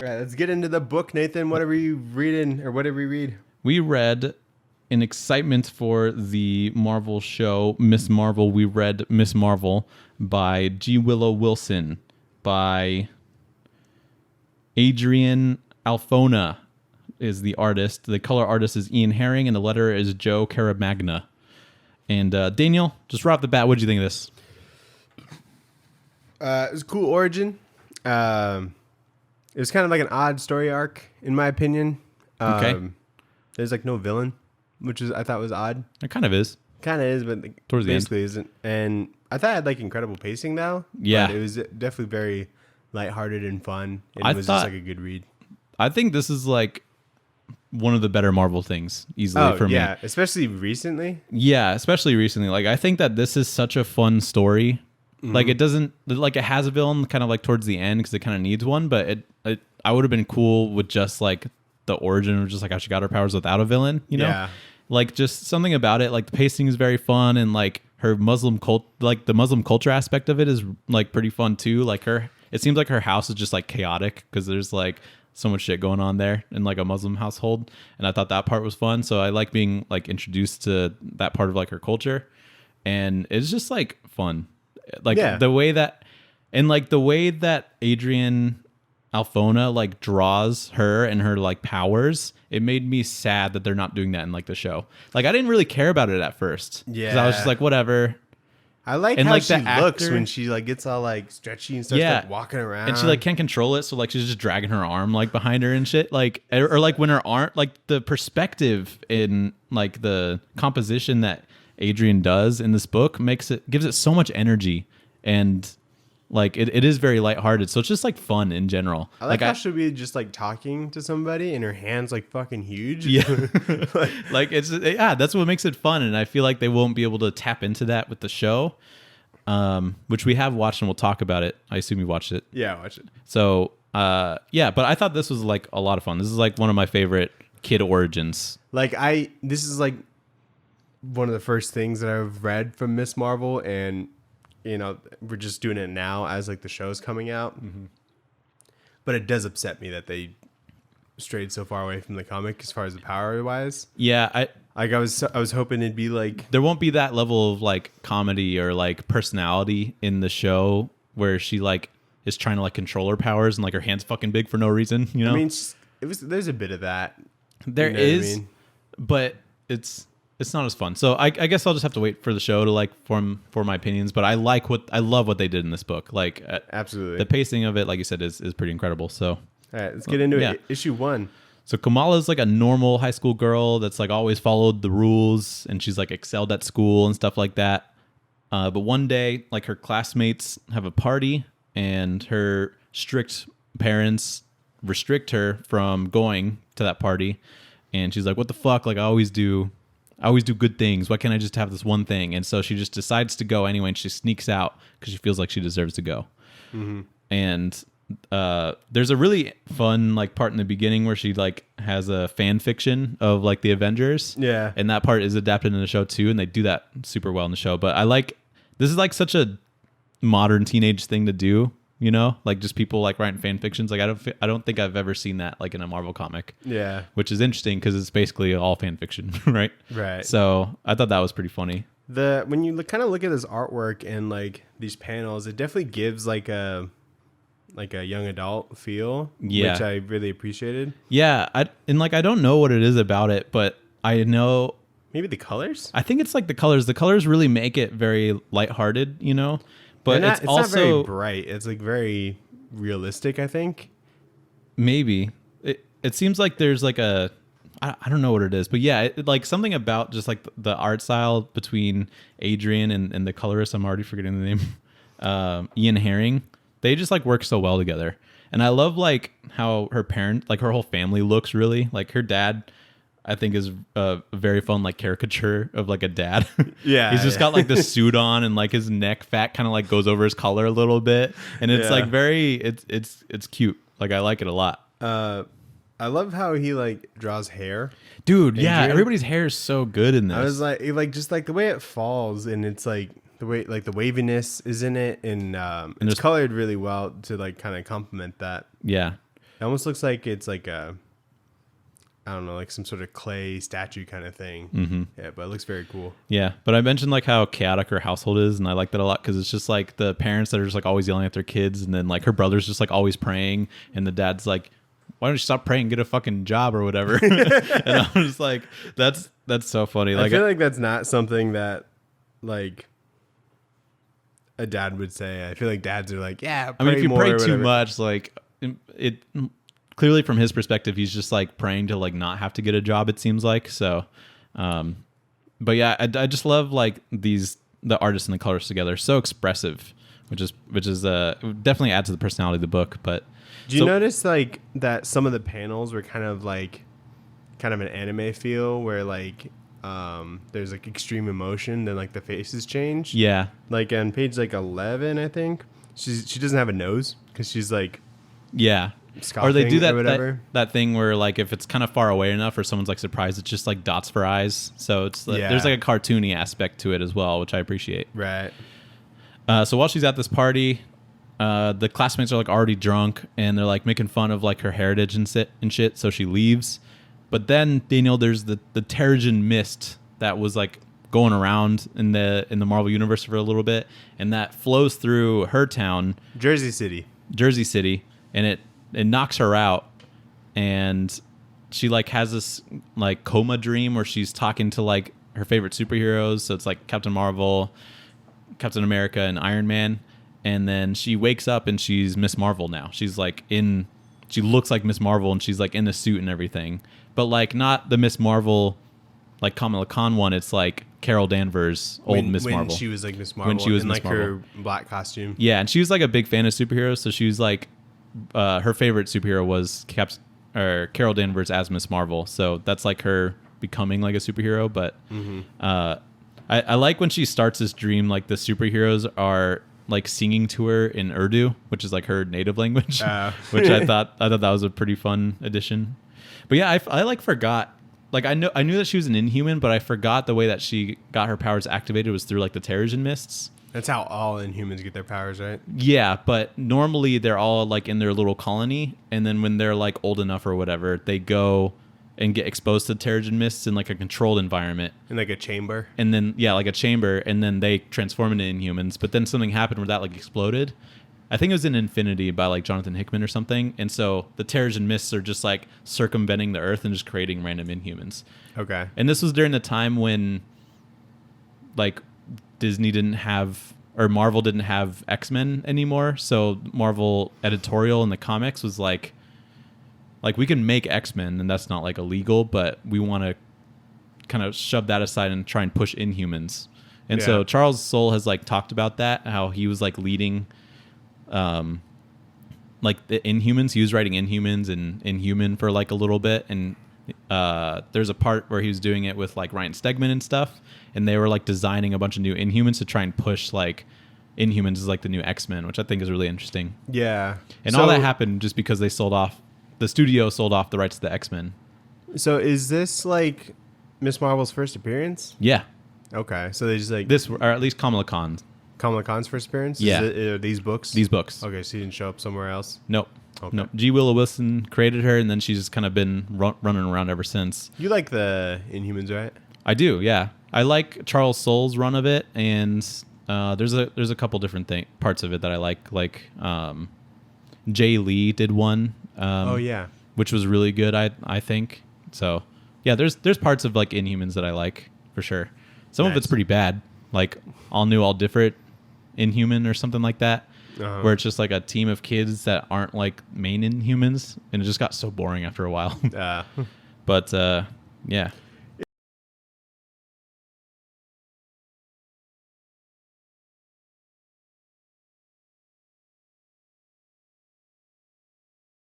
All right, let's get into the book, Nathan. What are we reading, or what did we read? We read, in excitement for the Marvel show, Miss Marvel, we read Miss Marvel by Willow Wilson, by Adrian Alphona is the artist. The color artist is Ian Herring, and the letterer is Joe Caramagna. And Daniel, just right off the bat, what did you think of this? It was a cool origin. It was kind of like an odd story arc, in my opinion. Okay. There's like no villain, which I thought was odd. It kind of is. Kind of is, but Towards the end. basically isn't. And I thought it had like incredible pacing though. Yeah. But it was definitely very lighthearted and fun. And I it was thought- just like a good read. I think this is like one of the better Marvel things easily for me. Yeah, especially recently. Yeah, especially recently. Like, I think that this is such a fun story. Like, it doesn't, like, it has a villain kind of like towards the end because it kind of needs one, but I would have been cool with just like the origin of just like how she got her powers without a villain, you know? Yeah. Like, just something about it. Like, the pacing is very fun, and like her Muslim like the Muslim culture aspect of it is like pretty fun too. Like, it seems like her house is just like chaotic because there's like so much shit going on there in like a Muslim household, and I thought that part was fun. So I like being like introduced to that part of like her culture, and it's just like fun. Like the way that Adrian Alphona like draws her and her like powers, it made me sad that they're not doing that in like the show. Like, I didn't really care about it at first. Yeah. 'Cause I was just like, whatever. I like And, how like, she the looks actor- when she like gets all like stretchy and starts like walking around. And she like can't control it, so like she's just dragging her arm like behind her and shit. Like, or like when her arm, like the perspective in like the composition that Adrian does in this book gives it so much energy, and like it is very lighthearted. So it's just like fun in general. I like how she'll be just like talking to somebody and her hands like fucking huge. Yeah. Like that's what makes it fun, and I feel like they won't be able to tap into that with the show, which we have watched and we'll talk about it. I assume you watched it. Yeah, watch it. So yeah, but I thought this was like a lot of fun. This is like one of my favorite kid origins. Like this is like one of the first things that I've read from Miss Marvel, and you know, we're just doing it now as like the show's coming out. Mm-hmm. But it does upset me that they strayed so far away from the comic as far as the power wise. Yeah, I was hoping it'd be like there won't be that level of like comedy or like personality in the show where she like is trying to like control her powers and like her hands fucking big for no reason, you know? I mean, there's a bit of that. There you know what I is, mean? but it's not as fun. So I guess I'll just have to wait for the show to like form my opinions. But I love what they did in this book. Like absolutely, the pacing of it, like you said, is pretty incredible. So all right, let's get into it. Issue 1. So Kamala's like a normal high school girl that's like always followed the rules, and she's like excelled at school and stuff like that. But one day, like her classmates have a party, and her strict parents restrict her from going to that party. And she's like, "What the fuck? Like I always do good things. Why can't I just have this one thing?" And so she just decides to go anyway, and she sneaks out because she feels like she deserves to go. Mm-hmm. And there's a really fun like part in the beginning where she like has a fan fiction of like the Avengers. Yeah. And that part is adapted in the show too, and they do that super well in the show. But this is like such a modern teenage thing to do, you know? Like just people like writing fan fictions. Like I don't think I've ever seen that like in a Marvel comic. Yeah. Which is interesting because it's basically all fan fiction, right? Right. So I thought that was pretty funny. When you kind of look at this artwork and like these panels, it definitely gives like a young adult feel, Yeah. which I really appreciated. Yeah, I don't know what it is about it, but I know Maybe the colors. I think it's like the colors. The colors really make it very lighthearted, you know. But it's also not very bright. It's like very realistic, I think. Maybe it seems like there's like I don't know what it is, but yeah, like something about just like the art style between Adrian and the colorist. I'm already forgetting the name. Ian Herring. They just like work so well together, and I love like how her whole family looks really like her dad. I think is a very fun like caricature of like a dad. Yeah, he's just got like the suit on, and like his neck fat kind of like goes over his collar a little bit, and it's like very it's cute. Like I like it a lot. I love how he like draws hair, dude. Adrian. Yeah, everybody's hair is so good in this. I was like just like the way it falls, and it's like the way like the waviness is in it, and it's colored really well to like kind of complement that. Yeah. It almost looks like it's like a, I don't know, like some sort of clay statue kind of thing. Mm-hmm. Yeah, but it looks very cool. Yeah, but I mentioned like how chaotic her household is, and I like that a lot because it's just like the parents that are just like always yelling at their kids, and then like her brother's just like always praying, and the dad's like, "Why don't you stop praying and get a fucking job or whatever?" And I'm just like, that's so funny. Like, I feel like that's not something that like a dad would say. I feel like dads are like, yeah, pray I mean, if you more pray or too whatever. much, like it clearly from his perspective, he's just like praying to like not have to get a job. It seems like so. But yeah, I just love like the artists and the colors together. So expressive, which is definitely adds to the personality of the book. But do you notice like that some of the panels were kind of an anime feel where like there's like extreme emotion, then like the faces change. Yeah, like on page like 11, I think she doesn't have a nose because she's like or they do or whatever. that thing where like if it's kind of far away enough or someone's like surprised, it's just like dots for eyes. So it's like, there's like a cartoony aspect to it as well, which I appreciate. Right. So while she's at this party, the classmates are like already drunk and they're like making fun of like her heritage and shit. So she leaves. But then Daniel, there's the Terrigen mist that was like going around in the Marvel universe for a little bit, and that flows through her town, Jersey City, and it knocks her out, and she like has this like coma dream where she's talking to like her favorite superheroes. So it's like Captain Marvel, Captain America, and Iron Man. And then she wakes up and she's Miss Marvel now. She's like she looks like Miss Marvel and she's like in the suit and everything. But like not the Miss Marvel like Kamala Khan one. It's like Carol Danvers, old Miss Marvel. When she was like Miss Marvel. When she was in Miss like Marvel. her black costume. Yeah, and she was like a big fan of superheroes. So she was like, her favorite superhero was Carol Danvers as Miss Marvel. So that's like her becoming like a superhero. But I like when she starts this dream, like the superheroes are like singing to her in Urdu, which is like her native language, which I thought that was a pretty fun addition. But yeah, I like forgot. Like I knew that she was an Inhuman, but I forgot the way that she got her powers activated was through like the Terrigen mists. That's how all Inhumans get their powers, right? Yeah, but normally they're all like in their little colony, and then when they're like old enough or whatever, they go and get exposed to Terrigen mists in like a controlled environment. In like a chamber. And then like a chamber, and then they transform into Inhumans. But then something happened where that like exploded. I think it was in Infinity by like Jonathan Hickman or something. And so the Terrigen mists are just like circumventing the Earth and just creating random Inhumans. Okay. And this was during the time when like Disney didn't have, or Marvel didn't have X-Men anymore. So Marvel editorial in the comics was like we can make X-Men and that's not like illegal, but we want to kind of shove that aside and try and push Inhumans. And so Charles Soule has like talked about that, how he was like leading like the Inhumans. He was writing Inhumans and Inhuman for like a little bit, and there's a part where he was doing it with like Ryan Stegman and stuff, and they were like designing a bunch of new Inhumans to try and push like Inhumans as like the new X-Men, which I think is really interesting. Yeah. And all that happened just because the studio sold off the rights to the X-Men. So is this like Miss Marvel's first appearance? Yeah. Okay. So they just like this, or at least Kamala Khan's first appearance? Yeah. Are these books? These books. Okay, so she didn't show up somewhere else? Nope. Okay. Nope. G. Willow Wilson created her, and then she's just kind of been running around ever since. You like the Inhumans, right? I do, yeah. I like Charles Soule's run of it, and there's a couple different parts of it that I like. Like Jay Lee did one. Which was really good, I think. So yeah, there's parts of like Inhumans that I like for sure. Some of it's pretty bad, like All New, All Different Inhuman or something like that, where it's just like a team of kids that aren't like main Inhumans, and it just got so boring after a while. But yeah.